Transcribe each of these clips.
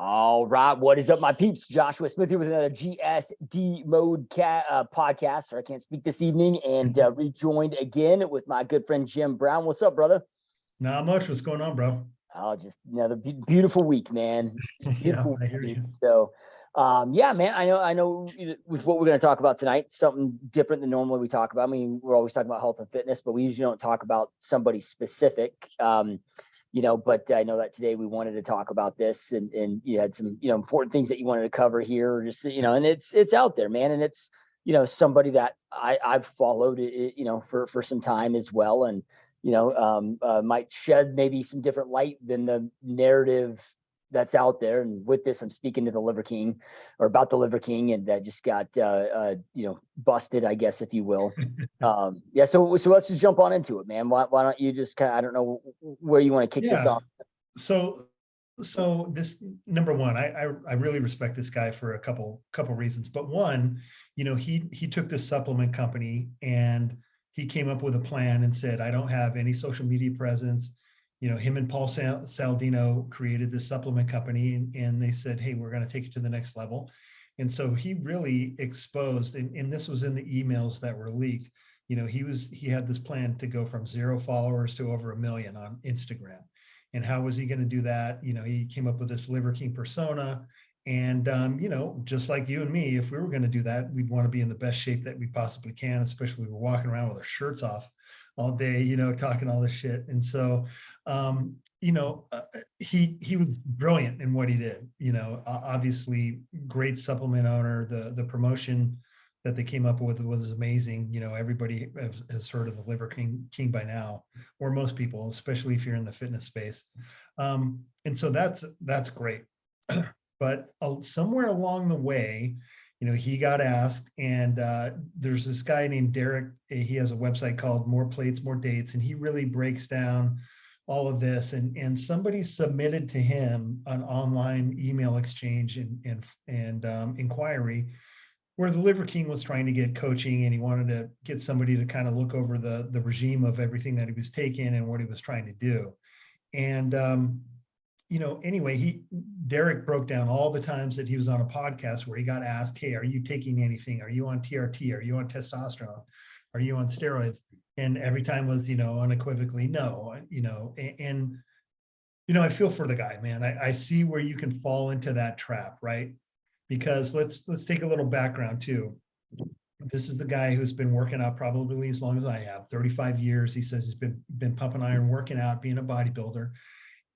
All right, what is up, my peeps? Joshua Smith here with another GSD mode podcast. Or I can't speak this evening, and rejoined again with my good friend Jim Brown. What's up, brother? Not much. What's going on, bro? Oh, just another beautiful week, man. Yeah, Beautiful I hear week. you. So, yeah, man. I know. With what we're going to talk about tonight, something different than normally we talk about. I mean, we're always talking about health and fitness, but we usually don't talk about somebody specific. But I know that today we wanted to talk about this, and you had some, important things that you wanted to cover here, just, and it's out there, man. And it's, somebody that I've followed it, for some time as well. And, might shed maybe some different light than the narrative that's out there. And with this, I'm speaking to the Liver King, or about the Liver King, and that just got, busted, I guess, if you will. Yeah. So let's just jump on into it, man. Why don't you just kind of, I don't know where you want to kick this Yeah. off. So this number one, I really respect this guy for a couple reasons. But one, he took this supplement company and he came up with a plan and said, I don't have any social media presence. Him and Paul Saldino created this supplement company, and they said, hey, we're going to take it to the next level. And so he really exposed, and this was in the emails that were leaked. He had this plan to go from 0 followers to over 1 million on Instagram. And how was he going to do that? He came up with this Liver King persona. And, just like you and me, if we were going to do that, we'd want to be in the best shape that we possibly can, especially if we're walking around with our shirts off all day, talking all this shit. And so, he was brilliant in what he did. Obviously, great supplement owner. The promotion that they came up with was amazing. Everybody has heard of the Liver King by now, or most people, especially if you're in the fitness space. And so that's great. But somewhere along the way, he got asked, and there's this guy named Derek. He has a website called More Plates, More Dates, and he really breaks down all of this. And somebody submitted to him an online email exchange and inquiry, where the Liver King was trying to get coaching, and he wanted to get somebody to kind of look over the regime of everything that he was taking and what he was trying to do. And anyway, Derek broke down all the times that he was on a podcast where he got asked, hey, are you taking anything? Are you on TRT? Are you on testosterone? Are you on steroids? And every time was, unequivocally no, and I feel for the guy, man. I see where you can fall into that trap, right? Because let's take a little background too. This is the guy who's been working out probably as long as I have, 35 years. He says he's been pumping iron, working out, being a bodybuilder.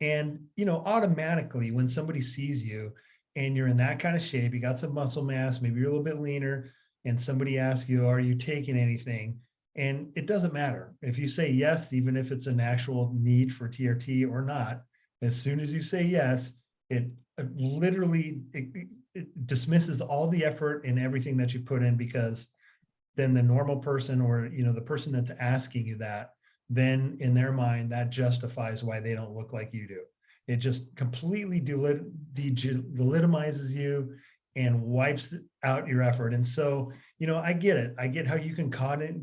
And, automatically when somebody sees you and you're in that kind of shape, you got some muscle mass, maybe you're a little bit leaner, and somebody asks you, are you taking anything? And it doesn't matter if you say yes, even if it's an actual need for TRT or not. As soon as you say yes, it literally it dismisses all the effort and everything that you put in, because then the normal person, or the person that's asking you that, then in their mind that justifies why they don't look like you do. It just completely delegitimizes you and wipes out your effort. And so, I get it. I get how you can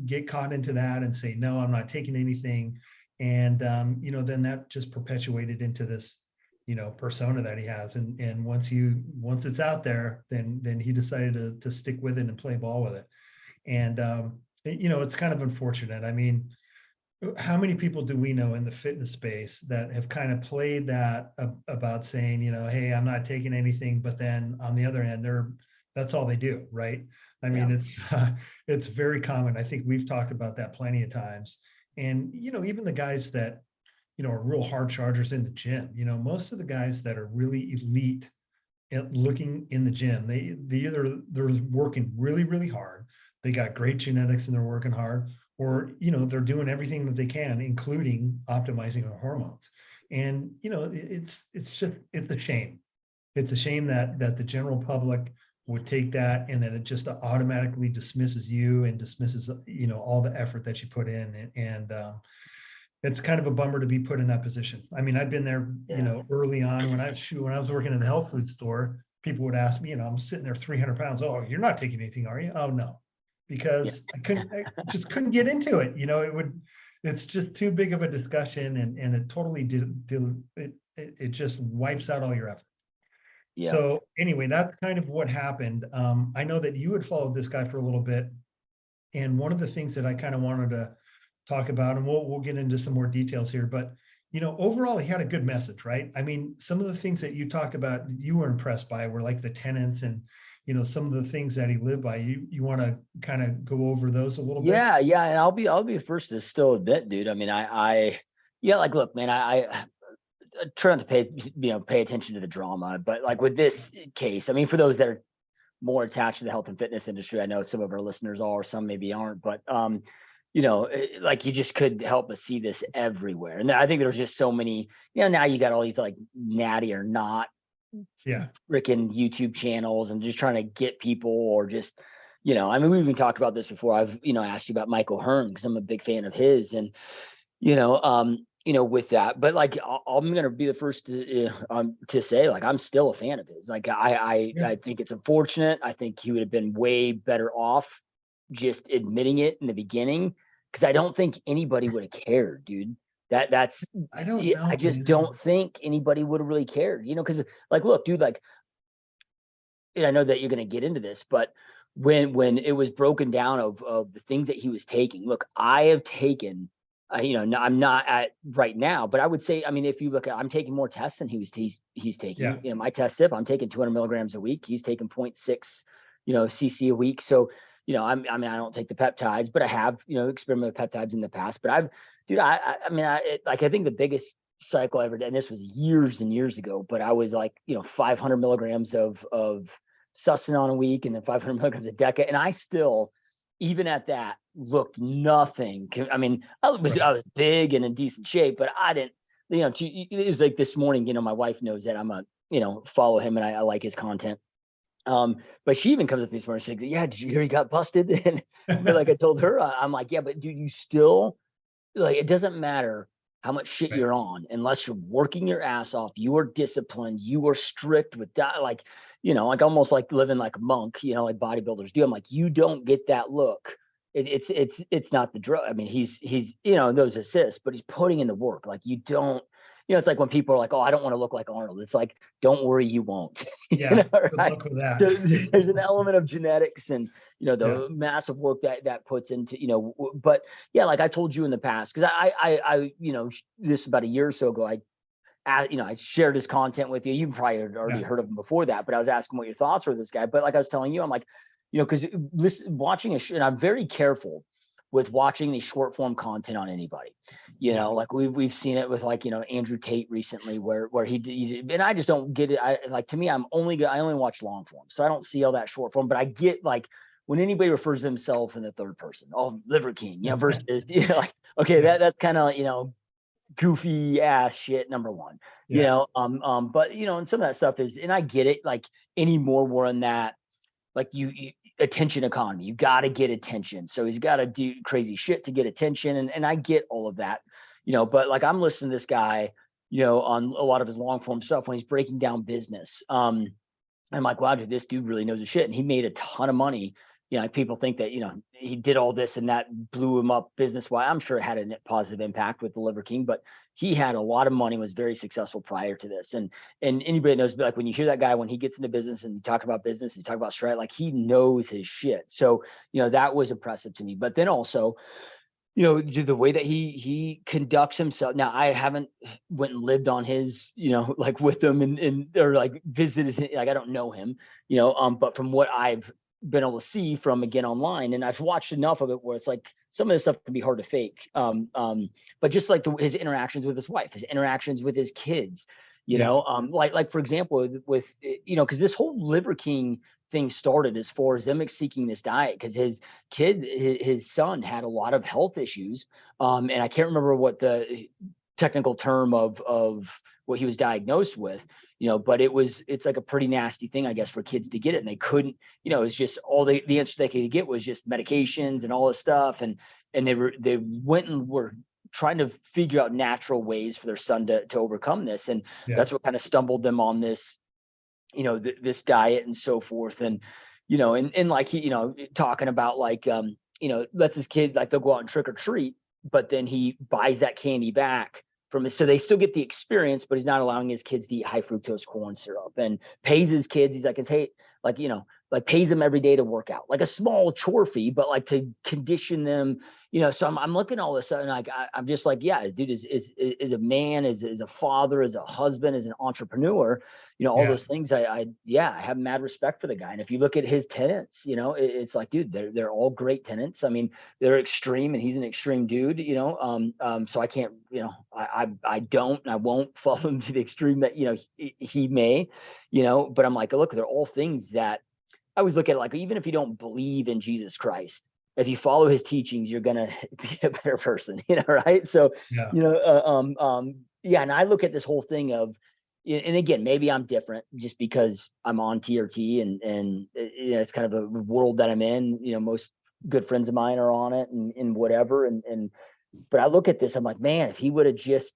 get caught into that and say, no, I'm not taking anything. And then that just perpetuated into this persona that he has. And once it's out there, then he decided to stick with it and play ball with it. And it's kind of unfortunate. I mean, how many people do we know in the fitness space that have kind of played that about saying, hey, I'm not taking anything, but then on the other end, that's all they do, right? I mean, it's very common. I think we've talked about that plenty of times. And even the guys that are real hard chargers in the gym, most of the guys that are really elite at looking in the gym, they're working really, really hard. They got great genetics and they're working hard, or they're doing everything that they can, including optimizing their hormones. And it's a shame. It's a shame that the general public would take that, and that it just automatically dismisses you and dismisses all the effort that you put in. And it's kind of a bummer to be put in that position. I mean, I've been there, early on when I was working in the health food store. People would ask me, I'm sitting there 300 pounds. Oh, you're not taking anything, are you? Oh, no. Because I just couldn't get into it. It's just too big of a discussion, and it totally it just wipes out all your effort. Yeah. So anyway, that's kind of what happened. I know that you had followed this guy for a little bit. And one of the things that I kind of wanted to talk about, and we'll get into some more details here, but overall he had a good message, right? I mean, some of the things that you talked about, you were impressed by were like the tenants and some of the things that he lived by. You want to kind of go over those a little bit? Yeah, yeah, and I'll be the first to still admit, dude. I mean, yeah, like, look, man, I try not to pay attention to the drama, but like with this case, I mean, for those that are more attached to the health and fitness industry, I know some of our listeners are, some maybe aren't, but like you just couldn't help but see this everywhere, and I think there's just so many. Now you got all these like natty or not Yeah. freaking YouTube channels and just trying to get people or just, I mean, we've even talked about this before. I've, asked you about Michael Hearn because I'm a big fan of his and, with that, but like, I'm going to be the first to say, like, I'm still a fan of his. Like, Yeah. I think it's unfortunate. I think he would have been way better off just admitting it in the beginning because I don't think anybody would have cared, dude. That's I don't yeah, I know, just man. don't think anybody would have really cared, because like, look, dude, like, and I know that you're going to get into this, but when it was broken down of the things that he was taking, look, I have taken, I'm not at right now, but I would say, I mean, if you look at, I'm taking more tests than he's taking. Yeah. My test sip, I'm taking 200 milligrams a week. He's taking 0.6, cc a week. So, I mean, I don't take the peptides, but I have, experimented with peptides in the past. But dude, I mean, I think the biggest cycle I ever did, and this was years and years ago, but I was like, 500 milligrams of Sustanon a week and then 500 milligrams a decade. And I still, even at that, looked nothing. I mean, I Right. was big and in decent shape, but I didn't, it was like this morning, my wife knows that I'm follow him and I like his content. But she even comes up to me this morning, she's like, yeah, did you hear he got busted? And but like I told her, I'm like, yeah, but dude, you still, like, it doesn't matter how much shit Right. you're on unless you're working your ass off, you are disciplined, you are strict with that, like, like almost like living like a monk, like bodybuilders do. I'm like, you don't get that look. It's not the drug. I mean, he's those assists, but he's putting in the work. Like, you don't, it's like when people are like, oh, I don't want to look like Arnold. It's like, don't worry, you won't. Yeah. Good Right? luck with that. So there's an element of genetics and Yeah. the massive work that puts into, but yeah, like I told you in the past, because I this about a year or so ago, I shared his content with you. You probably had already Yeah. heard of him before that, but I was asking what your thoughts were of this guy. But like I was telling you, I'm like, because watching and I'm very careful with watching the short form content on anybody. Yeah. Like we've seen it with like Andrew Tate recently, where he and I just don't get it. I like, to me, I only watch long form, so I don't see all that short form. But I get, like, when anybody refers to himself in the third person, oh, Liver King, versus like, okay, Yeah. that's kind of goofy ass shit, number one. Yeah. But and some of that stuff is, and I get it, like, anymore we're in that, like, you attention economy, you got to get attention, so he's got to do crazy shit to get attention, and I get all of that, but like, I'm listening to this guy, on a lot of his long form stuff when he's breaking down business. I'm like, wow, dude, this dude really knows his shit. And he made a ton of money. Like, people think that, he did all this and that blew him up business wise. I'm sure it had a net positive impact with the Liver King, but he had a lot of money, was very successful prior to this. And anybody knows, like, when you hear that guy, when he gets into business and you talk about business, you talk about strat, like, he knows his shit. So, that was impressive to me. But then also, the way that he conducts himself. Now, I haven't went and lived on his, like, with him and or like visited him, like, I don't know him, but from what I've been able to see from, again, online, and I've watched enough of it where it's like some of this stuff can be hard to fake. But just like his interactions with his wife, his interactions with his kids, Yeah. like for example, with because this whole Liver King thing started as far as them seeking this diet because his son had a lot of health issues, and I can't remember what the technical term of what he was diagnosed with, but it's like a pretty nasty thing, I guess, for kids to get it, and they couldn't, it's just all the answer they could get was just medications and all this stuff, and they went and were trying to figure out natural ways for their son to overcome this, and Yeah. that's what kind of stumbled them on this, this diet and so forth. And, and like, he, talking about, like, lets his kid, like, they'll go out and trick or treat, but then he buys that candy back from it. So they still get the experience, but he's not allowing his kids to eat high fructose corn syrup, and pays his kids. He's like, it's, hey, like, like pays them every day to work out, like a small chore fee, but like to condition them, so I'm looking at all this stuff, and like, I'm just like, yeah, dude is a man, is a father, is a husband, is an entrepreneur, all Yeah. those things. I have mad respect for the guy. And if you look at his tenants, it's like, dude, they're all great tenants. I mean, they're extreme, and he's an extreme dude, so I can't, I don't, and I won't follow him to the extreme that, he may, but I'm like, look, they're all things that I always look at it like, even if you don't believe in Jesus Christ, if you follow his teachings, you're going to be a better person, right? So, Yeah. yeah. And I look at this whole thing of, and again, maybe I'm different just because I'm on TRT, and it's kind of a world that I'm in, most good friends of mine are on it, and whatever. But I look at this, I'm like, man, if he would have just,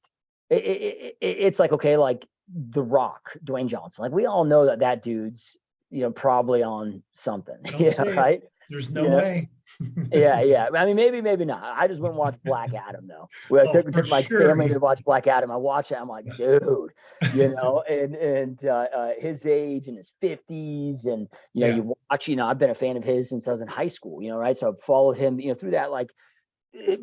it's like, okay, like The Rock, Dwayne Johnson, like we all know that dude's, probably on something, Don't say it. right? There's no Yeah, way. yeah. I mean, maybe not. I just went and watched Black Adam though. Where I Oh, took for my sure. family to watch Black Adam. I watched it. I'm like, dude, and his age in his 50s, and Yeah. you watch. I've been a fan of his since I was in high school. Right? So I've followed him, through that. Like,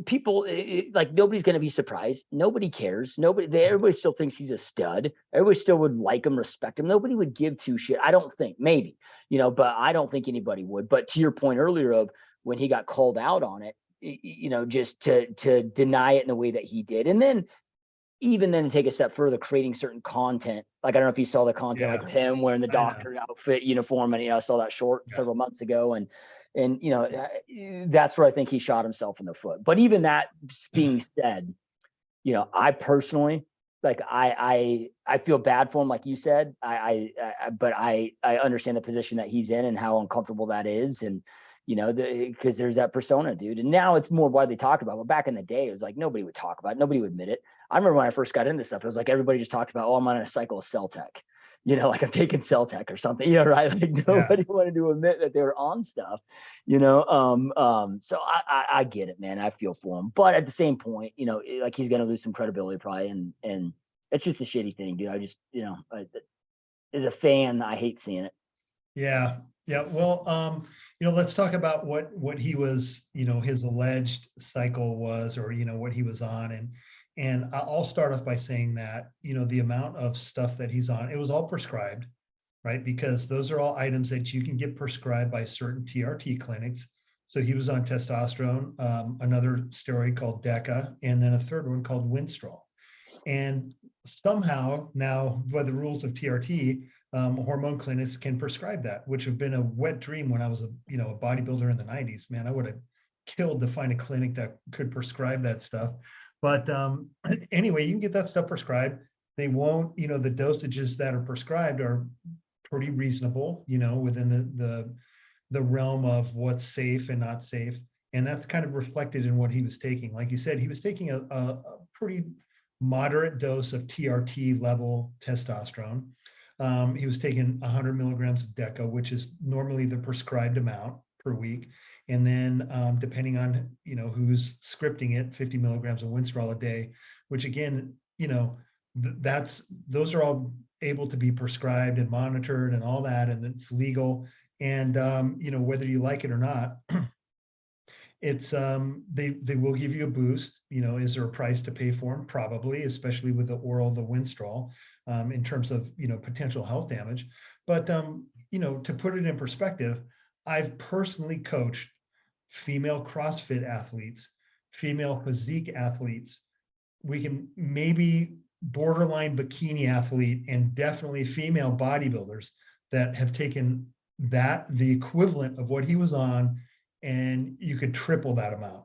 people, like, nobody's going to be surprised. Nobody cares. Everybody still thinks he's a stud. Everybody still would like him, respect him. Nobody would give two shit. I don't think, maybe, but I don't think anybody would. But to your point earlier of when he got called out on it, just to deny it in the way that he did, and then even then take a step further, creating certain content. Like, I don't know if you saw the content, Yeah. like him wearing the I know. doctor outfit uniform, and I saw that short Yeah. several months ago, and that's where I think he shot himself in the foot. But even that being said, I personally, like, I feel bad for him, like you said. But I understand the position that he's in and how uncomfortable that is, and because there's that persona, dude. And now it's more widely talked about. But back in the day, it was like nobody would talk about it, nobody would admit it. I remember when I first got into stuff, it was like everybody just talked about, oh, I'm on a cycle of cell tech, like I'm taking cell tech or something, right? Like nobody wanted to admit that they were on stuff, so I get it, man. I feel for him, but at the same point, like he's gonna lose some credibility probably, and it's just a shitty thing, dude. I just, as a fan, I hate seeing it. Yeah. Yeah. Well, let's talk about what he was, his alleged cycle was, or, what he was on. And I'll start off by saying that, the amount of stuff that he's on, it was all prescribed, right? Because those are all items that you can get prescribed by certain TRT clinics. So he was on testosterone, another steroid called DECA, and then a third one called Winstrol. And somehow now, by the rules of TRT, hormone clinics can prescribe that, which have been a wet dream when I was a bodybuilder in the 90s. Man, I would have killed to find a clinic that could prescribe that stuff. But anyway, you can get that stuff prescribed. They won't, the dosages that are prescribed are pretty reasonable, within the realm of what's safe and not safe. And that's kind of reflected in what he was taking. Like you said, he was taking a pretty moderate dose of TRT level testosterone. He was taking 100 milligrams of DECA, which is normally the prescribed amount per week. And then depending on, who's scripting it, 50 milligrams of Winstrol a day, which again, those are all able to be prescribed and monitored and all that, and it's legal. And, whether you like it or not, it's they will give you a boost. Is there a price to pay for them? Probably, especially with the Winstrol, in terms of potential health damage. But to put it in perspective, I've personally coached female CrossFit athletes, female physique athletes. We can maybe borderline bikini athlete, and definitely female bodybuilders that have taken the equivalent of what he was on, and you could triple that amount.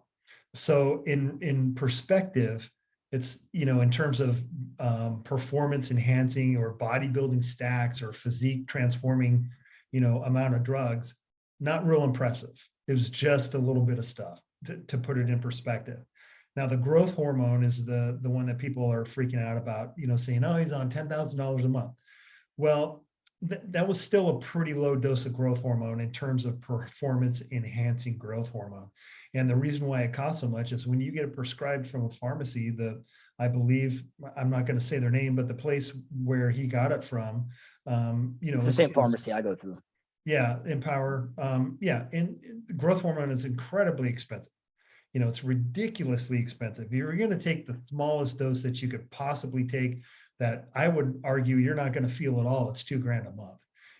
So in perspective, it's, in terms of performance enhancing or bodybuilding stacks or physique transforming, amount of drugs, not real impressive. It was just a little bit of stuff to put it in perspective. Now, the growth hormone is the one that people are freaking out about, saying, oh, he's on $10,000 a month. Well, that was still a pretty low dose of growth hormone in terms of performance enhancing growth hormone. And the reason why it costs so much is when you get it prescribed from a pharmacy, I believe, I'm not going to say their name, but the place where he got it from, It's the same pharmacy I go through. yeah, Empower. Yeah, and growth hormone is incredibly expensive. It's ridiculously expensive. You're going to take the smallest dose that you could possibly take, that I would argue you're not going to feel at all. It's $2,000 a month.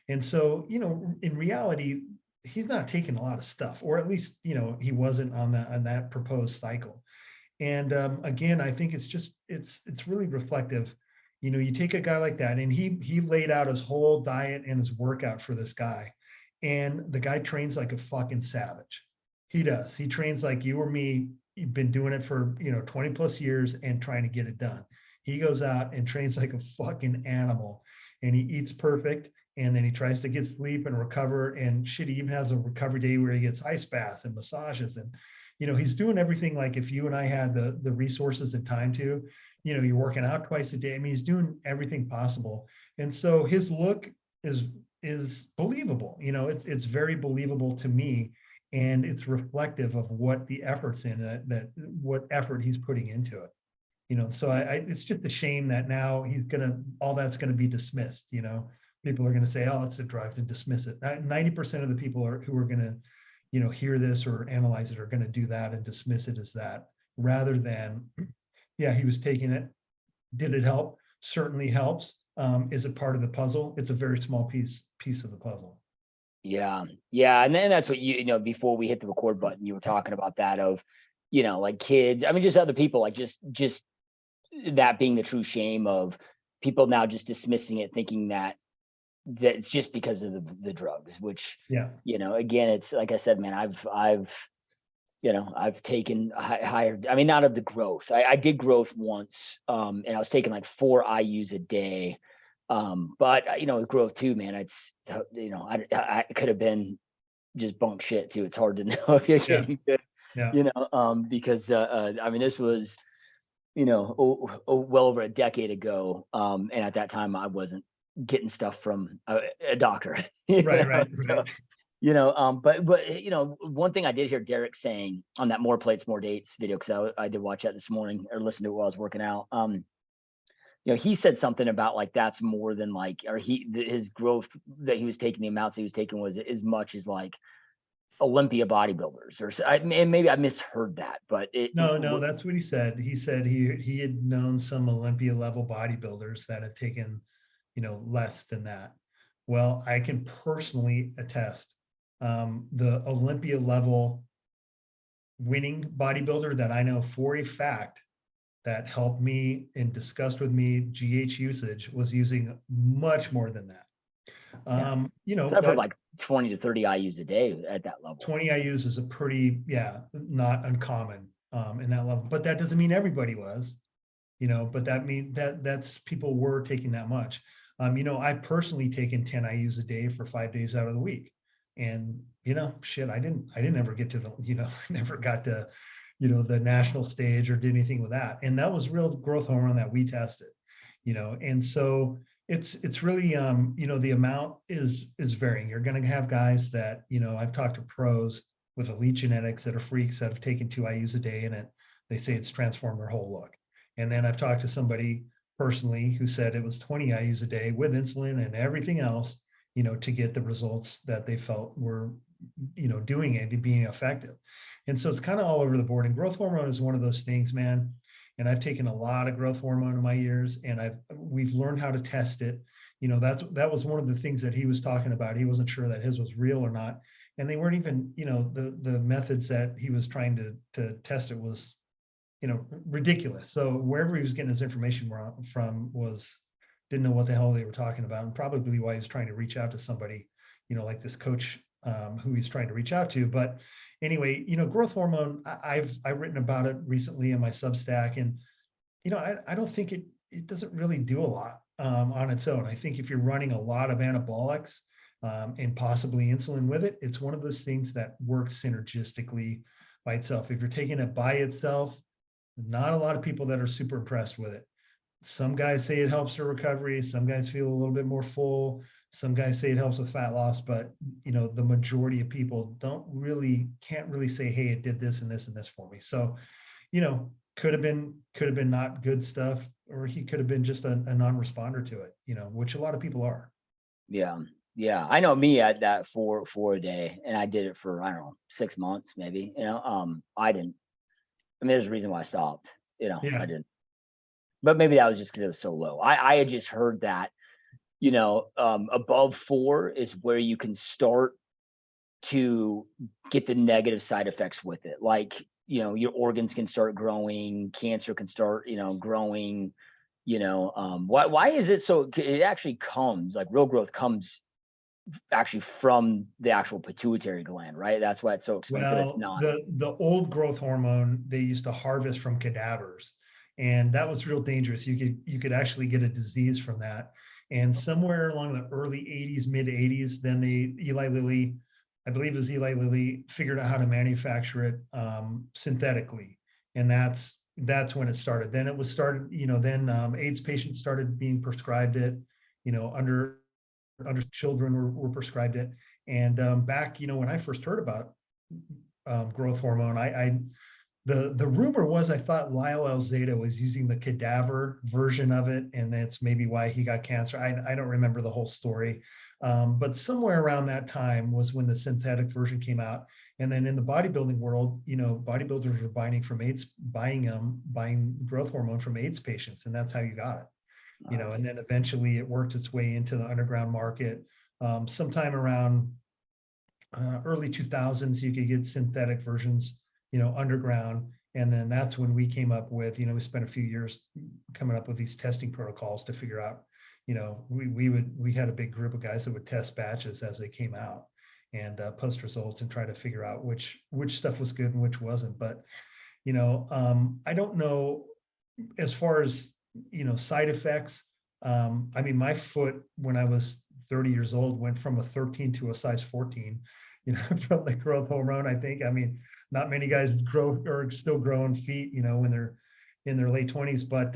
And so, in reality, he's not taking a lot of stuff, or at least, he wasn't on that proposed cycle. And again, I think it's really reflective. You take a guy like that, and he laid out his whole diet and his workout for this guy, and the guy trains like a fucking savage. He does. He trains like you or me. You've been doing it for 20 plus years and trying to get it done. He goes out and trains like a fucking animal, and he eats perfect. And then he tries to get sleep and recover. And shit, he even has a recovery day where he gets ice baths and massages. And he's doing everything like if you and I had the resources and time to. You're working out twice a day. I mean, he's doing everything possible. And so his look is believable. It's very believable to me. And it's reflective of what the effort's in that what effort he's putting into it. So it's just a shame that now all that's gonna be dismissed. People are gonna say, oh, it's a drug, and dismiss it. 90% of the people who are gonna, hear this or analyze it are gonna do that and dismiss it as that, rather than, yeah, he was taking it. Did it help? Certainly helps. Is it part of the puzzle? It's a very small piece of the puzzle. Yeah. Yeah. And then that's what before we hit the record button, you were talking about that of, like kids, I mean, just other people, like just that being the true shame of people now just dismissing it, thinking that it's just because of the drugs, which, Yeah. Again, it's like I said, man, I've taken higher, I mean, not of the growth. I did growth once, and I was taking like 4 IUs a day. But with growth too, man, it's, I could have been just bunk shit too. It's hard to know if you're Yeah. getting good, Yeah. because, I mean, this was, well over a decade ago. And at that time I wasn't getting stuff from a doctor, Right. So, but one thing I did hear Derek saying on that More Plates, More Dates video, because I did watch that this morning or listen to it while I was working out. He said something about like that's more than like, or his growth that he was taking, the amounts he was taking was as much as like Olympia bodybuilders, and maybe I misheard that, but No, that's what he said. He said he had known some Olympia level bodybuilders that had taken, less than that. Well, I can personally attest, the Olympia level winning bodybuilder that I know for a fact that helped me and discussed with me GH usage was using much more than that. So I've heard like 20 to 30 IUs a day at that level. 20 IUs is a pretty, not uncommon in that level, but that doesn't mean everybody was, but that's people were taking that much. I've personally taken 10 IUs a day for 5 days out of the week. And, shit, I didn't ever get to I never got to, the national stage or did anything with that. And that was real growth hormone that we tested, and so it's really, the amount is varying. You're going to have guys that, I've talked to pros with elite genetics that are freaks that have taken 2 IUs a day, and they say it's transformed their whole look. And then I've talked to somebody personally who said it was 20 IUs a day with insulin and everything else, to get the results that they felt were, doing it and being effective. And so it's kind of all over the board. And growth hormone is one of those things, man. And I've taken a lot of growth hormone in my years, and we've learned how to test it. That was one of the things that he was talking about. He wasn't sure that his was real or not. And they weren't even, the methods that he was trying to test it was, ridiculous. So wherever he was getting his information from didn't know what the hell they were talking about, and probably why he was trying to reach out to somebody, like this coach who he's trying to reach out to. But anyway, growth hormone, I've written about it recently in my Substack, and I don't think it doesn't really do a lot on its own. I think if you're running a lot of anabolics and possibly insulin with it, it's one of those things that works synergistically by itself. If you're taking it by itself, not a lot of people that are super impressed with it. Some guys say it helps their recovery. Some guys feel a little bit more full. Some guys say it helps with fat loss, but the majority of people can't really say, hey, it did this and this and this for me. So, could have been not good stuff, or he could have been just a non-responder to it, which a lot of people are. Yeah. Yeah. I know me at that for a day, and I did it for, I don't know, 6 months, maybe, I didn't, I mean, there's a reason why I stopped, I Yeah. didn't, but maybe that was just because it was so low. I had just heard that, above 4 is where you can start to get the negative side effects with it. Like, your organs can start growing, cancer can start, growing, why is it so? It actually comes, like, real growth comes actually from the actual pituitary gland, right? That's why it's so expensive. It's Well, not. the old growth hormone they used to harvest from cadavers, and that was real dangerous. You could actually get a disease from that. And somewhere along the early 80s, mid 80s, then Eli Lilly, I believe it was Eli Lilly, figured out how to manufacture it synthetically, and that's when it started. Then it was started, then AIDS patients started being prescribed it, under children were prescribed it. And back, when I first heard about growth hormone, the rumor was I thought Lyle Alzado was using the cadaver version of it, and that's maybe why he got cancer. I don't remember the whole story, but somewhere around that time was when the synthetic version came out. And then in the bodybuilding world, bodybuilders were buying growth hormone from AIDS patients, and that's how you got it. And then eventually it worked its way into the underground market. Sometime around early 2000s, you could get synthetic versions, underground. And then that's when we came up with, we spent a few years coming up with these testing protocols to figure out, we had a big group of guys that would test batches as they came out and post results and try to figure out which stuff was good and which wasn't. But, I don't know as far as, side effects. I mean, my foot when I was 30 years old went from a 13 to a size 14, from the growth hormone. I think, I mean, not many guys grow or still growing feet, when they're in their late 20s, but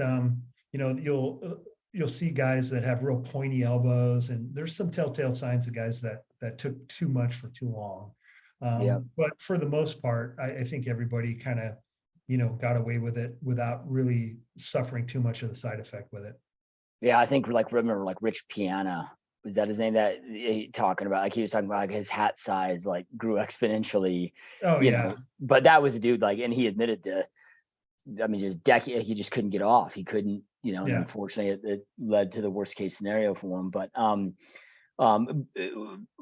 you'll see guys that have real pointy elbows, and there's some telltale signs of guys that took too much for too long. Yeah. But for the most part, I think everybody kind of, got away with it without really suffering too much of the side effect with it. Yeah. I think, like, remember, like, Rich Piana, was that his name, that talking about, like, he was talking about, like, his hat size, like, grew exponentially, Oh yeah. but that was a dude, like, and he admitted to, I mean, just he just couldn't get off. He couldn't, and Yeah. unfortunately it led to the worst case scenario for him. Um,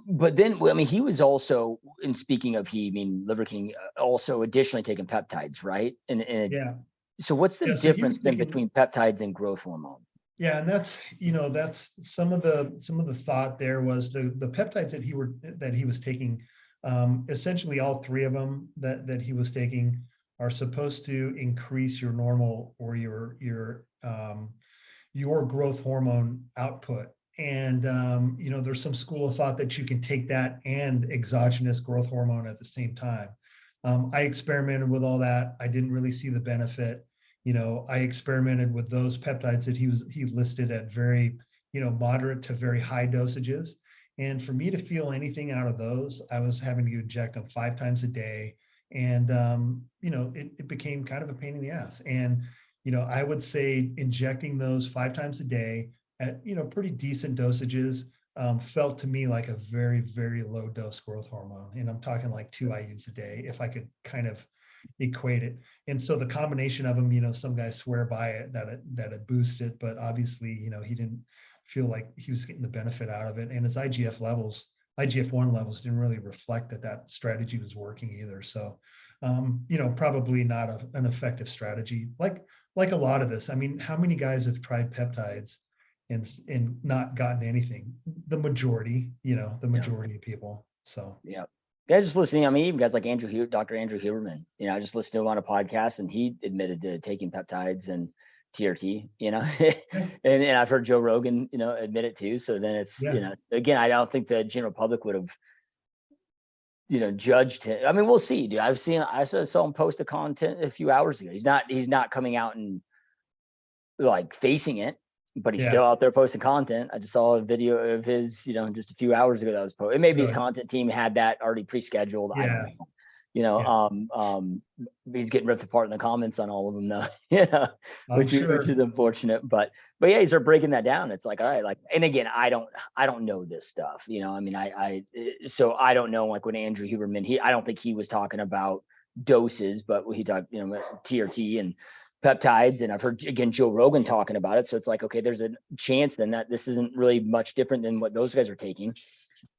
but then, I mean, he was also, and speaking of Liver King, also additionally taking peptides, right? And Yeah. so what's the Yeah. So he was difference then thinking, between peptides and growth hormone? yeah, and that's some of the thought there was the peptides that he was taking. Essentially, all three of them that he was taking are supposed to increase your normal or your growth hormone output. And there's some school of thought that you can take that and exogenous growth hormone at the same time. I experimented with all that. I didn't really see the benefit. I experimented with those peptides that he listed at very, moderate to very high dosages. And for me to feel anything out of those, I was having to inject them 5 times a day. And, it became kind of a pain in the ass. And, I would say injecting those 5 times a day at, pretty decent dosages felt to me like a very, very low dose growth hormone. And I'm talking like 2 IUs a day, if I could kind of equate it. And so the combination of them, some guys swear by it, that it boosted, but obviously, he didn't feel like he was getting the benefit out of it. And his IGF-1 levels didn't really reflect that strategy was working either. So, probably not an effective strategy. Like a lot of this. I mean, how many guys have tried peptides and not gotten anything? The majority, the majority of people. So Yeah. Guys just listening, I mean, even guys like Dr. Andrew Huberman, I just listened to him on a podcast, and he admitted to taking peptides and TRT, yeah, and I've heard Joe Rogan, admit it too. So then it's, yeah, again, I don't think the general public would have, judged him. I mean, we'll see, dude. I saw him post a content a few hours ago. He's not coming out and, like, facing it. but he's Yeah. still out there posting content. I just saw a video of his, just a few hours ago that was posted. Maybe his Really. content team had that already pre-scheduled. I don't Yeah. know. Yeah. He's getting ripped apart in the comments on all of them though. Yeah, I'm which sure. is unfortunate. But yeah, you start breaking that down. It's like, all right, like, and again, I don't know this stuff. I mean, so I don't know, like when Andrew Huberman, I don't think he was talking about doses, but he talked, TRT and peptides, and I've heard again Joe Rogan talking about it. So it's like, okay, there's a chance then that this isn't really much different than what those guys are taking.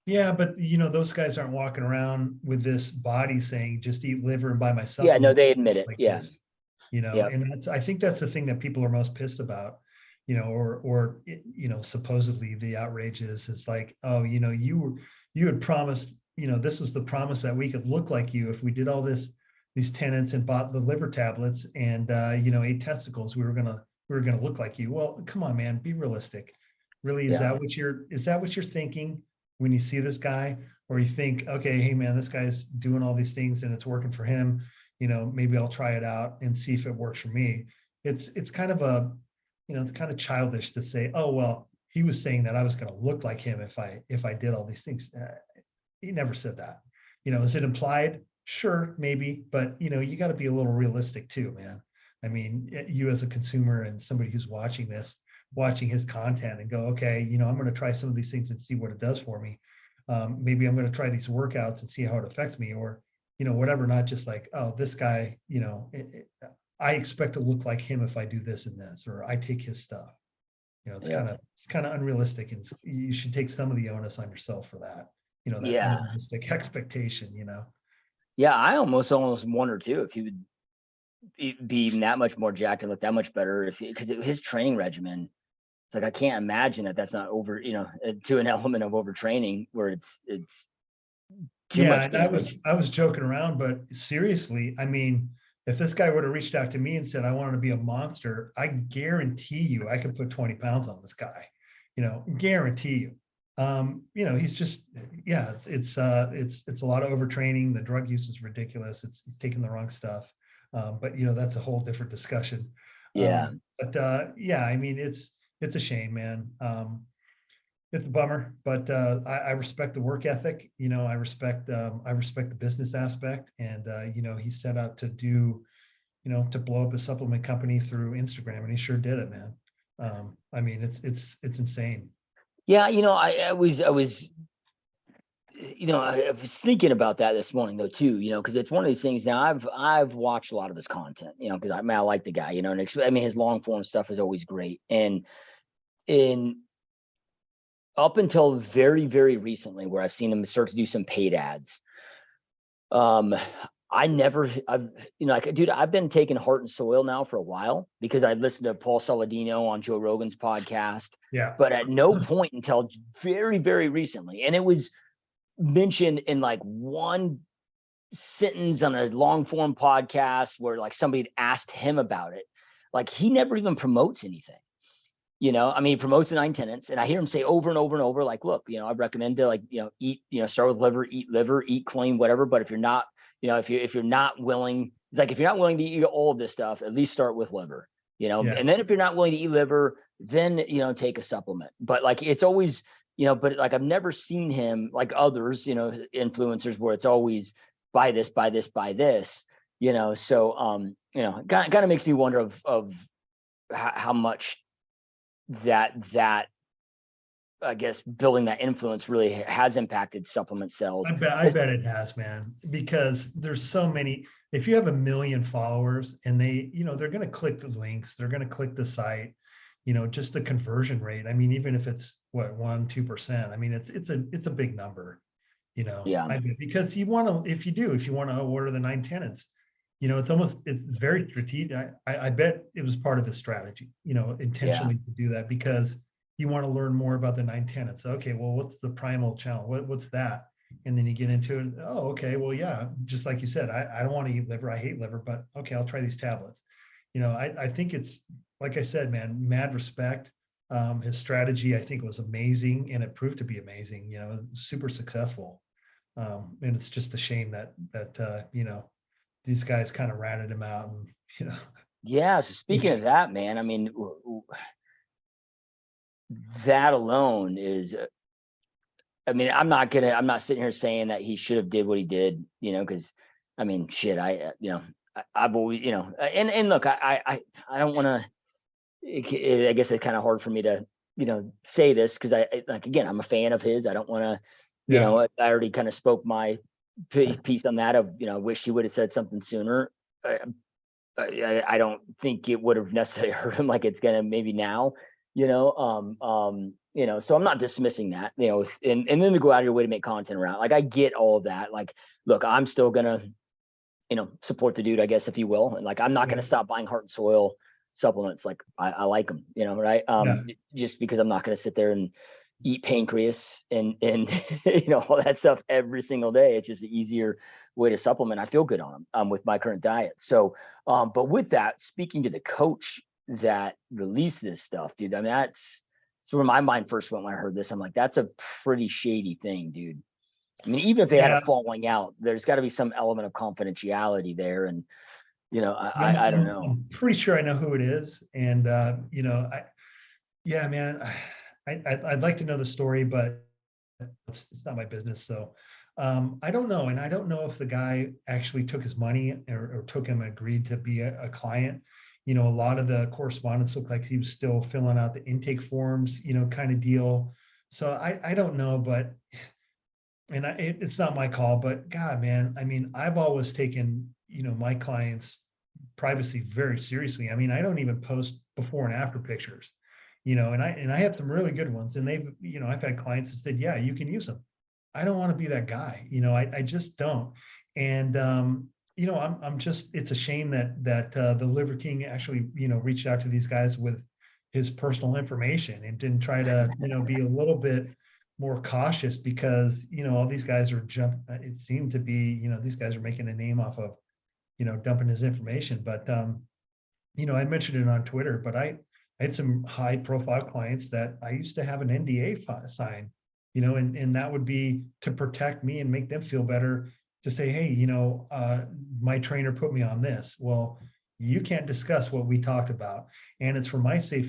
Yeah, but those guys aren't walking around with this body saying just eat liver and buy my Yeah, no, supplement they admit it. like Yeah, this, yeah, and I think that's the thing that people are most pissed about, or supposedly the outrage is, it's like, oh, you had promised, this was the promise that we could look like you if we did all these tenants and bought the liver tablets and ate testicles, we were gonna look like you. Well, come on, man, be realistic. Really, is yeah, that what you're thinking when you see this guy? Or you think, okay, hey man, this guy's doing all these things and it's working for him, maybe I'll try it out and see if it works for me. It's kind of it's kind of childish to say, oh well, he was saying that I was going to look like him if I did all these things. He never said that. Is it implied? Sure, maybe, but you got to be a little realistic too, man. I mean, you as a consumer and somebody who's watching his content and go, okay, I'm going to try some of these things and see what it does for me. Maybe I'm going to try these workouts and see how it affects me, or whatever. Not just like, oh, this guy, I expect to look like him if I do this and this, or I take his stuff. It's yeah, kind of unrealistic, and you should take some of the onus on yourself for that. That yeah, unrealistic expectation. yeah. I almost wonder too if he would be even that much more jacked and look that much better because his training regimen. It's like I can't imagine that that's not over, to an element of overtraining where it's too Yeah, much and I damage. was I was joking around, but seriously, I mean, if this guy would have reached out to me and said I wanted to be a monster, I guarantee you I could put 20 pounds on this guy. Guarantee you. He's just, yeah, it's a lot of overtraining. The drug use is ridiculous. It's taking the wrong stuff. But that's a whole different discussion. Yeah, But yeah, I mean, it's a shame, man. It's a bummer, but I respect the work ethic. I respect the business aspect, and he set out to do, to blow up a supplement company through Instagram, and he sure did it, man. I mean, it's insane. yeah. I was thinking about that this morning though too. Because it's one of these things. Now I've watched a lot of his content. Because I like the guy. And I mean his long form stuff is always great. And in up until very, very recently, where I've seen him start to do some paid ads. Dude, I've been taking Heart and Soil now for a while because I listened to Paul Saladino on Joe Rogan's podcast, Yeah, but at no point until very, very recently, and it was mentioned in like one sentence on a long form podcast where like somebody had asked him about it. Like he never even promotes anything. I mean, he promotes the 9 tenants, and I hear him say over and over and over, like, look, I recommend to eat, start with liver, eat clean, whatever. But if you're not, if you're not willing, it's like, if you're not willing to eat all of this stuff, at least start with liver, yeah, and then if you're not willing to eat liver, then, take a supplement. But like, it's always, but like, I've never seen him like others, influencers where it's always buy this, buy this, buy this, so, kind of makes me wonder of how much that I guess building that influence really has impacted supplement sales. I bet it has, man, because there's so many. If you have 1 million followers and they're going to click the links, they're going to click the site, just the conversion rate. I mean, even if it's what, 1-2%, I mean, it's a big number, Yeah, I bet, because if you want to order the 9 tenants, it's very strategic. I bet it was part of his strategy, yeah, intentionally to do that, because you want to learn more about the 9 tenants. Okay, well, what's the primal challenge? What's that? And then you get into it. Oh, okay, well, yeah, just like you said, I don't want to eat liver. I hate liver, but okay, I'll try these tablets. I think it's, like I said, man, mad respect. His strategy, I think, was amazing, and it proved to be amazing. Super successful. And it's just a shame that these guys kind of ratted him out, and yeah. So speaking which, of that, man, I mean, that alone is, I mean, I'm not sitting here saying that he should have did what he did, because I mean, shit, I've always, and look, I don't want to. I guess it's kind of hard for me to, say this because like again, I'm a fan of his. I don't want to, Yeah. I already kind of spoke my piece on that of, wish he would have said something sooner. I don't think it would have necessarily hurt him like it's gonna maybe now, so I'm not dismissing that, and then to go out of your way to make content around. Like I get all of that. Like, look, I'm still gonna, support the dude, I guess, if you will. And like I'm not gonna stop buying Heart and Soil supplements. Like I like them, right? Yeah. Just because I'm not gonna sit there and eat pancreas and all that stuff every single day. It's just an easier way to supplement. I feel good on them with my current diet. So but with that, speaking to the coach that released this stuff, dude, I mean, that's where my mind first went when I heard this. I'm like, that's a pretty shady thing, dude. I mean, even if they had a Yeah. falling out, there's got to be some element of confidentiality there. And, I don't know. I'm pretty sure I know who it is. And, yeah, man, I'd like to know the story, but it's not my business. So I don't know. And I don't know if the guy actually took his money or took him, agreed to be a client. A lot of the correspondence looked like he was still filling out the intake forms, kind of deal. So I don't know, but, and it's not my call, but God, man, I mean, I've always taken, my clients' privacy very seriously. I mean, I don't even post before and after pictures, and I have some really good ones. And they've, I've had clients that said, yeah, you can use them. I don't want to be that guy. I just don't. And I'm just, it's a shame that the Liver King actually, reached out to these guys with his personal information and didn't try to, be a little bit more cautious because, all these guys are it seemed to be, these guys are making a name off of, dumping his information. But I mentioned it on Twitter, but I had some high profile clients that I used to have an NDA sign, and that would be to protect me and make them feel better to say, hey, my trainer put me on this. Well, you can't discuss what we talked about. And it's for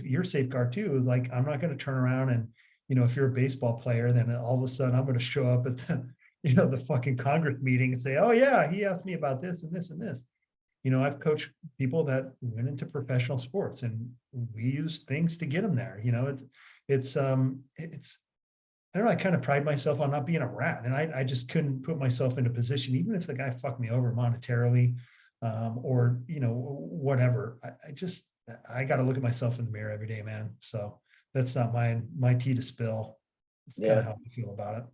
your safeguard too, is like, I'm not going to turn around and, if you're a baseball player, then all of a sudden I'm going to show up at the, the fucking Congress meeting and say, oh yeah, he asked me about this and this and this. I've coached people that went into professional sports and we use things to get them there. It's I don't know, I kind of pride myself on not being a rat, and I just couldn't put myself in a position, even if the guy fucked me over monetarily, or, whatever. I got to look at myself in the mirror every day, man. So that's not my tea to spill. It's kind Yeah. of how I feel about it.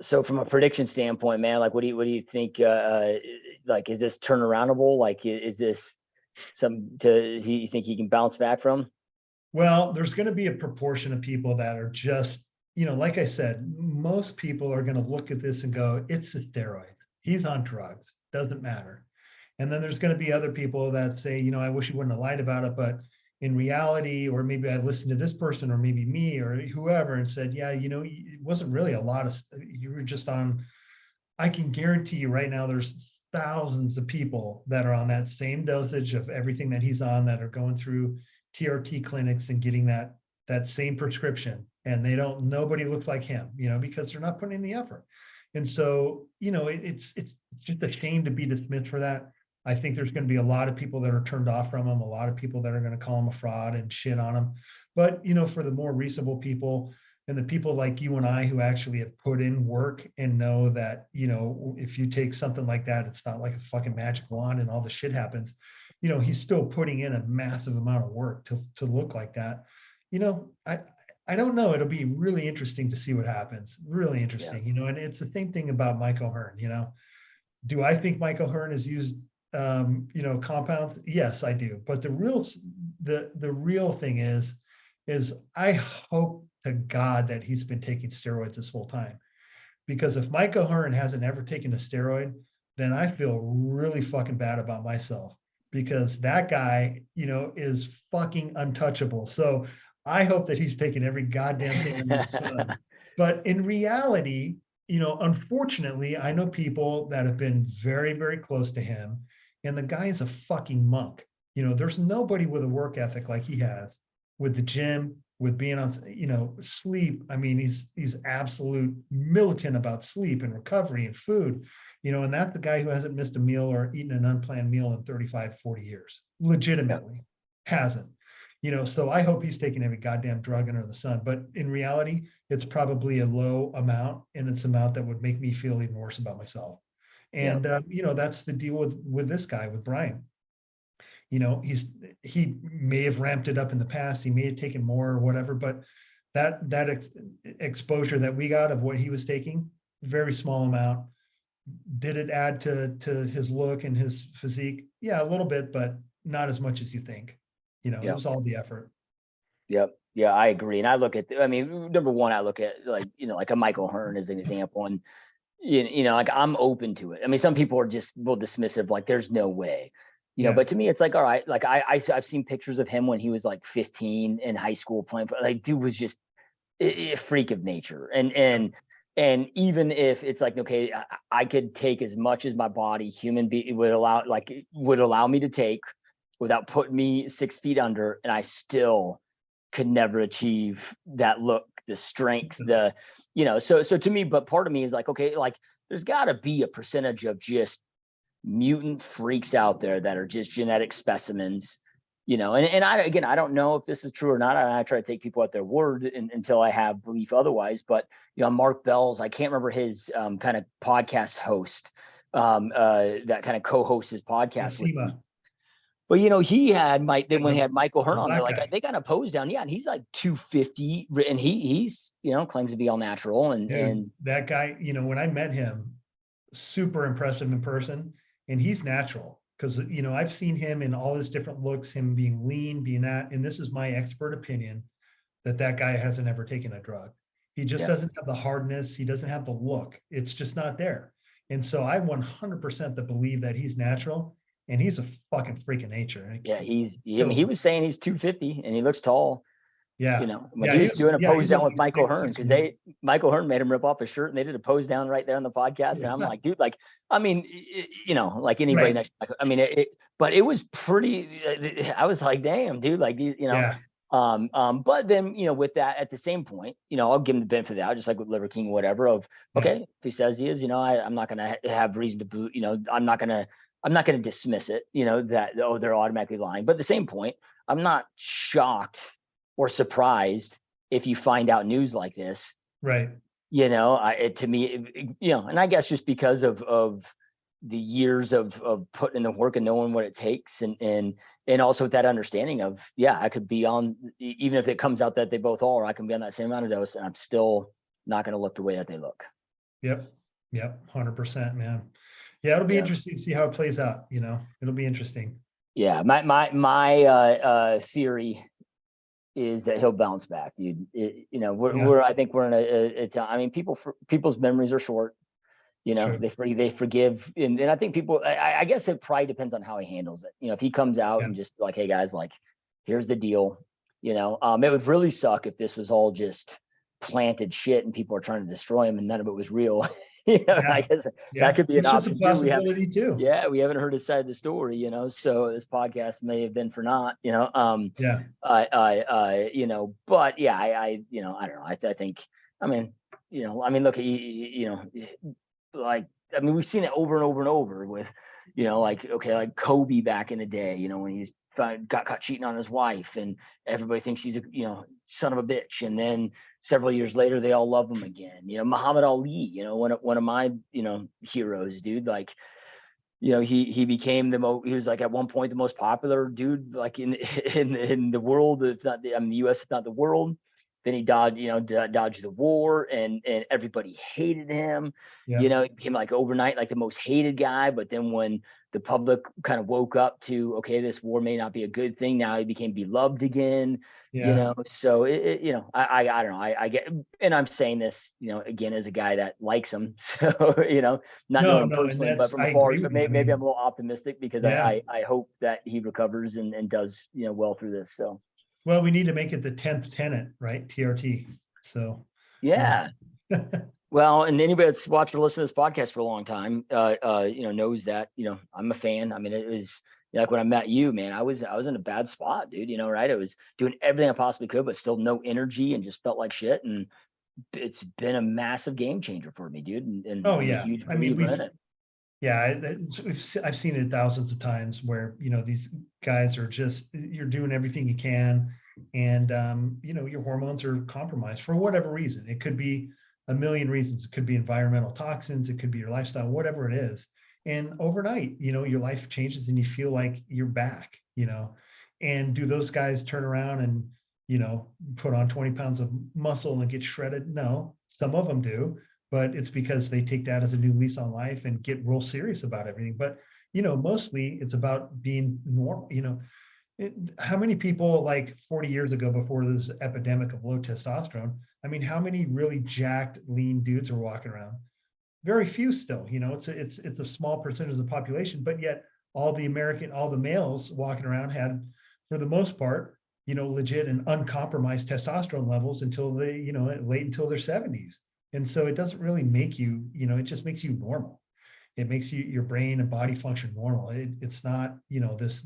So from a prediction standpoint, man, like, what do you think, like, is this turnaroundable? Like, is this you think he can bounce back from? Well, there's going to be a proportion of people that are just, like I said, most people are going to look at this and go, it's the steroids. He's on drugs. Doesn't matter. And then there's going to be other people that say, I wish he wouldn't have lied about it, but in reality, or maybe I listened to this person or maybe me or whoever and said, yeah, it wasn't really a lot of, you were just on, I can guarantee you right now, there's thousands of people that are on that same dosage of everything that he's on that are going through TRT clinics and getting that same prescription. And nobody looks like him, because they're not putting in the effort. And so, it's just a shame to be dismissed for that. I think there's going to be a lot of people that are turned off from him, a lot of people that are going to call him a fraud and shit on him. But, for the more reasonable people and the people like you and I who actually have put in work and know that, if you take something like that, it's not like a fucking magic wand and all the shit happens. He's still putting in a massive amount of work to look like that. I don't know. It'll be really interesting to see what happens. Really interesting, and it's the same thing about Mike O'Hearn. Do I think Mike O'Hearn has used, compounds? Yes, I do. But the real thing is I hope to God that he's been taking steroids this whole time. Because if Mike O'Hearn hasn't ever taken a steroid, then I feel really fucking bad about myself, because that guy, is fucking untouchable. So I hope that he's taking every goddamn thing under the sun. But in reality, unfortunately, I know people that have been very, very close to him, and the guy is a fucking monk. There's nobody with a work ethic like he has, with the gym, with being on, sleep. I mean, he's absolute militant about sleep and recovery and food, and that's the guy who hasn't missed a meal or eaten an unplanned meal in 35, 40 years, legitimately hasn't. So I hope he's taking every goddamn drug under the sun. But in reality, it's probably a low amount, and it's an amount that would make me feel even worse about myself. And that's the deal with this guy, with Brian. He may have ramped it up in the past. He may have taken more or whatever, but that exposure that we got of what he was taking, very small amount. Did it add to his look and his physique? Yeah, a little bit, but not as much as you think. It was all the effort. Yep. Yeah, I agree. And I look at, number one, I look at like a Michael Hearn as an example. And, like I'm open to it. I mean, some people are just real dismissive, like there's no way, but to me, it's like, all right, like I've seen pictures of him when he was like 15 in high school playing, but like dude was just a freak of nature. And even if it's like, okay, I could take as much as my body human being would allow me to take without putting me 6 feet under, and I still could never achieve that look, the strength, so to me, but part of me is like, okay, like there's got to be a percentage of just mutant freaks out there that are just genetic specimens, and I don't know if this is true or not. I try to take people at their word until I have belief otherwise. But Mark Bell's, I can't remember his kind of podcast host, that kind of co-hosts his podcast with me. But he had when he had Michael Hearn on there, like they got a pose down, and he's like 250, and he's claims to be all natural, and that guy, when I met him, super impressive in person, and he's natural because I've seen him in all his different looks, him being lean, being that, and this is my expert opinion, that guy hasn't ever taken a drug. He just doesn't have the hardness, he doesn't have the look, it's just not there. And so I 100% believe that he's natural. And he's a fucking freak of nature. He was saying he's 250 and he looks tall. Yeah. When he was doing a pose down with Michael Hearn, because Michael Hearn made him rip off his shirt and they did a pose down right there on the podcast. And I'm like, dude, like, I mean, like anybody next, I mean, but it was pretty, I was like, damn, dude, like, but then, with that, at the same point, I'll give him the benefit of the doubt, just like with Liver King, whatever, of, okay, if he says he is, I'm not going to have reason to boot, I'm not going to dismiss it, that, they're automatically lying. But at the same point, I'm not shocked or surprised if you find out news like this. Right. To me, and I guess just because of the years of putting in the work and knowing what it takes, and also with that understanding of, I could be on, even if it comes out that they both are, I can be on that same amount of dose and I'm still not going to look the way that they look. Yep. 100%, man. Yeah, it'll be interesting to see how it plays out. It'll be interesting. Yeah, my theory is that he'll bounce back, dude. I think we're in a time. I mean, people's memories are short. Sure. They forgive, and I think people. I guess it probably depends on how he handles it. If he comes out and just like, hey guys, like, here's the deal. It would really suck if this was all just planted shit and people are trying to destroy him and none of it was real. I guess that could be an option. Just a possibility too. Yeah, we haven't heard his side of the story, so this podcast may have been for naught, but I don't know. I think, look, we've seen it over and over and over with, like Kobe back in the day, when he's got caught cheating on his wife and everybody thinks he's a son of a bitch, and then several years later they all love him again. Muhammad Ali, one of my heroes, dude, like, he became he was like at one point the most popular dude like in the world, if not the US, if not the world. Then he dodged the war, and everybody hated him. He became like overnight like the most hated guy. But then when the public kind of woke up to, okay, this war may not be a good thing, now he became beloved again. So I don't know. I get, and I'm saying this, again, as a guy that likes him. So, not knowing him personally, but from afar. So maybe I'm a little optimistic because I hope that he recovers and does, well through this. So. Well, we need to make it the 10th tenant, right? TRT. So. Yeah. Well, and anybody that's watched or listened to this podcast for a long time, knows that, I'm a fan. I mean, it was, like when I met you, man, I was in a bad spot, dude, you know, right? I was doing everything I possibly could, but still no energy and just felt like shit. And it's been a massive game changer for me, dude. And Oh I'm a yeah. huge I mean, believer in it. yeah, I've seen it thousands of times where, you know, these guys are just, you're doing everything you can. And, you know, your hormones are compromised for whatever reason. It could be a million reasons. It could be environmental toxins. It could be your lifestyle, whatever it is. And overnight, you know, your life changes and you feel like you're back, you know. And do those guys turn around and, you know, put on 20 pounds of muscle and get shredded? No, some of them do, but it's because they take that as a new lease on life and get real serious about everything. But, you know, mostly it's about being normal, you know. How many people, like 40 years ago, before this epidemic of low testosterone, I mean, how many really jacked, lean dudes are walking around? Very few still, you know. It's a small percentage of the population, but yet all the males walking around had, for the most part, you know, legit and uncompromised testosterone levels until they, you know, late until their 70s. And so it doesn't really make you, you know, it just makes you normal. It makes you, your brain and body function normal. It's not, you know, this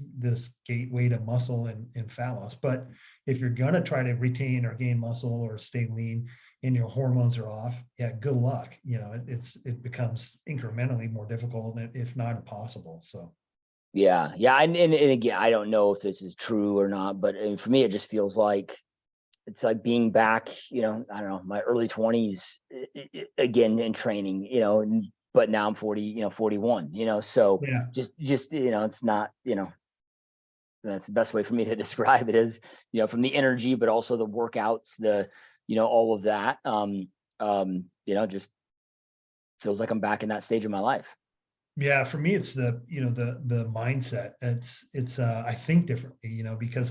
gateway to muscle and fat loss. But if you're gonna try to retain or gain muscle or stay lean and your hormones are off, yeah, good luck. You know, it becomes incrementally more difficult, if not impossible. So Yeah. Yeah. And again, I don't know if this is true or not, but for me, it just feels like it's like being back, you know, I don't know, my early 20s again in training, you know, but now I'm 40, you know, 41, you know, so yeah, just, you know, it's not, you know, that's the best way for me to describe it is, you know, from the energy, but also the workouts, the, you know, all of that, you know, just feels like I'm back in that stage of my life. yeah, for me it's the, you know, the mindset. It's I think differently, you know, because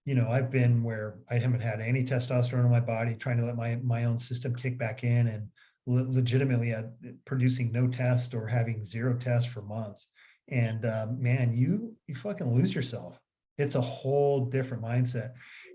you know, I've been where I haven't had any testosterone in my body, trying to let my own system kick back in, and legitimately producing no test or having zero test for months. And man, you fucking lose yourself. It's a whole different mindset.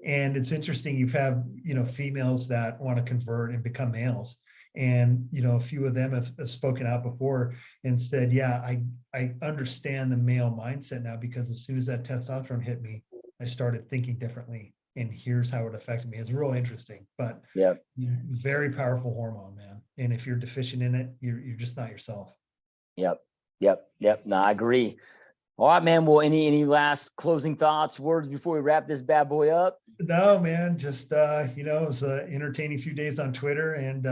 And it's interesting. You have, you know, females that want to convert and become males. And, you know, a few of them have spoken out before and said, yeah, I understand the male mindset now, because as soon as that testosterone hit me, I started thinking differently, and here's how it affected me. It's real interesting, but Yeah. very powerful hormone, man. And if you're deficient in it, you're just not yourself. Yep. Yep. Yep. No, I agree. All right, man. Well, any last closing thoughts, words before we wrap this bad boy up? No, man, just you know, it was an entertaining few days on Twitter, and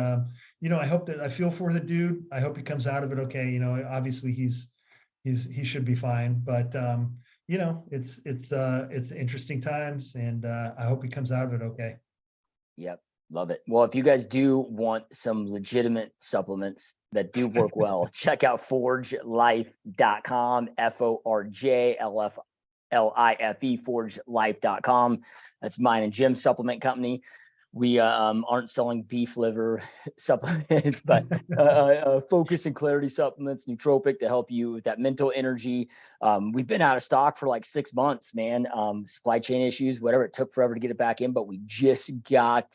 you know, I hope that, I feel for the dude. I hope he comes out of it okay. You know, obviously he should be fine, but you know, it's interesting times, and I hope he comes out of it okay. Yep. Love it. Well, if you guys do want some legitimate supplements that do work well, check out forgelife.com, FORJLIFE, forgelife.com. That's mine and Jim's supplement company. We aren't selling beef liver supplements, but focus and clarity supplements, nootropic to help you with that mental energy. We've been out of stock for like 6 months, man. Supply chain issues, whatever, it took forever to get it back in, but we just got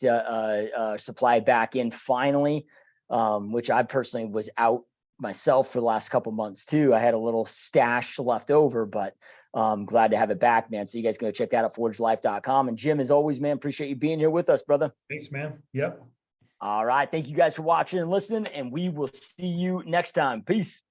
supply back in finally, which I personally was out myself for the last couple months too. I had a little stash left over, but glad to have it back, man. So you guys go check that out, forgelife.com. And Jim, as always, man, appreciate you being here with us, brother. Thanks, man. Yep. All right. Thank you guys for watching and listening, and we will see you next time. Peace.